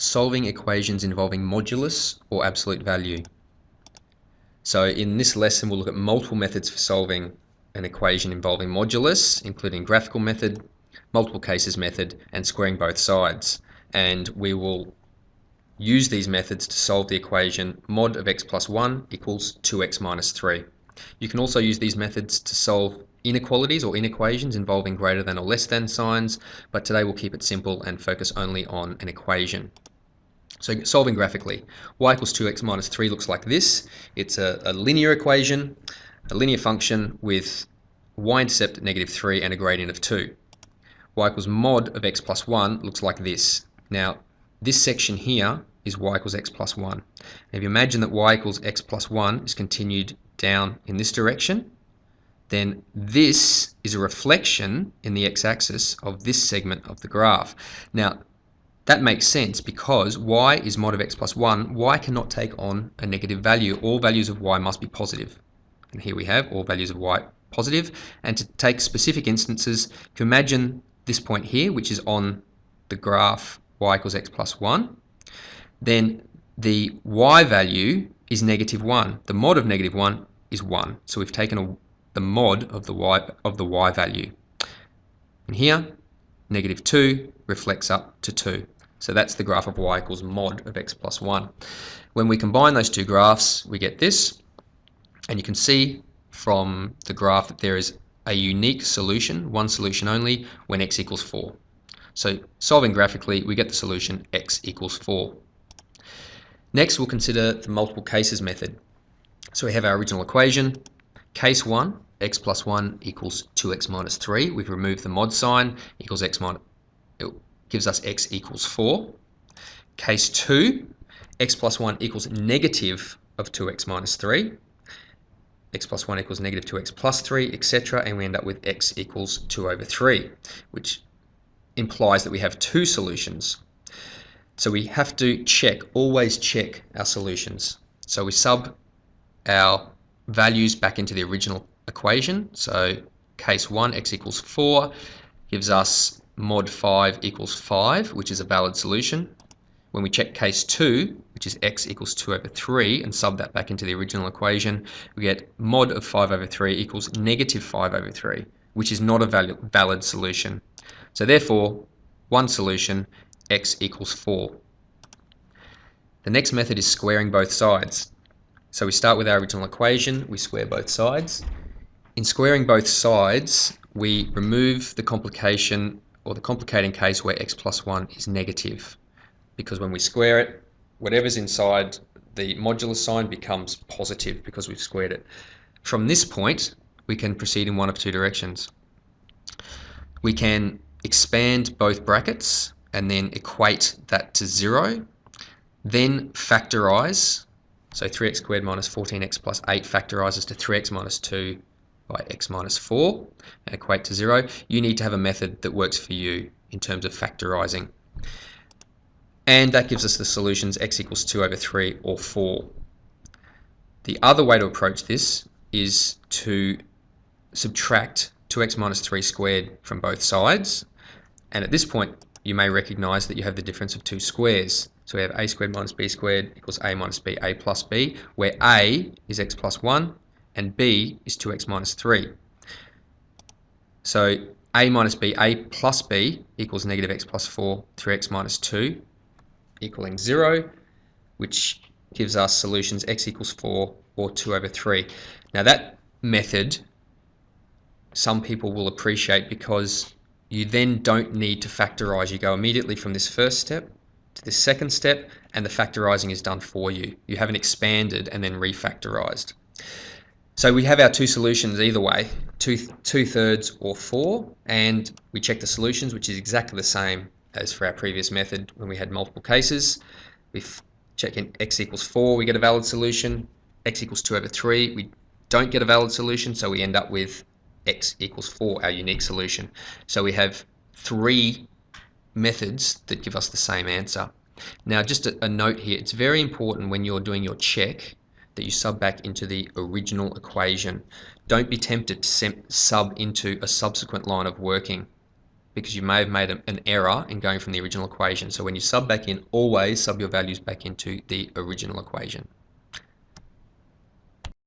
solving equations involving modulus or absolute value. So in this lesson we'll look at multiple methods for solving an equation involving modulus, including graphical method, multiple cases method, and squaring both sides. And we will use these methods to solve the equation mod of x plus 1 equals 2x minus 3. You can also use these methods to solve inequalities or inequations involving greater than or less than signs, but today we'll keep it simple and focus only on an equation. So solving graphically, y equals 2x minus 3 looks like this. It's a linear equation, a linear function with y-intercept at -3 and a gradient of 2. Y equals mod of x plus 1 looks like this. Now, this section here is y equals x plus 1. And if you imagine that y equals x plus 1 is continued down in this direction, then this is a reflection in the x-axis of this segment of the graph. Now, that makes sense because y is mod of x plus 1. Y cannot take on a negative value. All values of y must be positive. And here we have all values of y positive. And to take specific instances, if you imagine this point here, which is on the graph y equals x plus 1, then the y value is -1. The mod of -1 is 1. So we've taken the mod of the y value. And here, -2 reflects up to 2. So that's the graph of y equals mod of x plus 1. When we combine those two graphs, we get this. And you can see from the graph that there is a unique solution, one solution only, when x equals 4. So solving graphically, we get the solution x equals 4. Next, we'll consider the multiple cases method. So we have our original equation. Case 1, x plus 1 equals 2x minus 3. We've removed the mod sign, equals x minus, it gives us x equals 4. Case 2, x plus 1 equals negative of 2x minus 3. X plus 1 equals negative 2x plus 3, etc. And we end up with x equals 2 over 3, which implies that we have two solutions. So we have to always check our solutions. So we sub our values back into the original equation. So case 1, x equals 4, gives us mod 5 equals 5, which is a valid solution. When we check case 2, which is x equals 2 over 3, and sub that back into the original equation, we get mod of 5 over 3 equals -5 over 3, which is not a valid solution. So therefore, one solution, x equals 4. The next method is squaring both sides. So we start with our original equation, we square both sides. In squaring both sides, we remove the complication or the complicating case where x plus 1 is negative. Because when we square it, whatever's inside the modulus sign becomes positive because we've squared it. From this point, we can proceed in one of two directions. We can expand both brackets and then equate that to 0. Then factorize. So 3x squared minus 14x plus 8 factorizes to 3x minus 2 by x minus 4 and equate to 0. You need to have a method that works for you in terms of factorizing. And that gives us the solutions x equals 2 over 3 or 4. The other way to approach this is to subtract 2x minus 3 squared from both sides. And at this point, you may recognize that you have the difference of two squares. So we have a squared minus b squared equals a minus b, a plus b, where a is x plus 1 and b is 2x minus 3. So a minus b, a plus b equals -x plus 4, 3x minus 2, equaling 0, which gives us solutions x equals 4 or 2 over 3. Now that method, some people will appreciate because you then don't need to factorize. You go immediately from this first step to this second step, and the factorizing is done for you. You haven't expanded and then refactorized. So we have our two solutions either way, 2/3 or 4, and we check the solutions, which is exactly the same as for our previous method when we had multiple cases. We check in x equals 4, we get a valid solution. X equals 2 over 3, we don't get a valid solution, so we end up with x equals 4, our unique solution. So we have three methods that give us the same answer. Now just a note here, it's very important when you're doing your check that you sub back into the original equation. Don't be tempted to sub into a subsequent line of working. because you may have made an error in going from the original equation. So when you sub back in, always sub your values back into the original equation.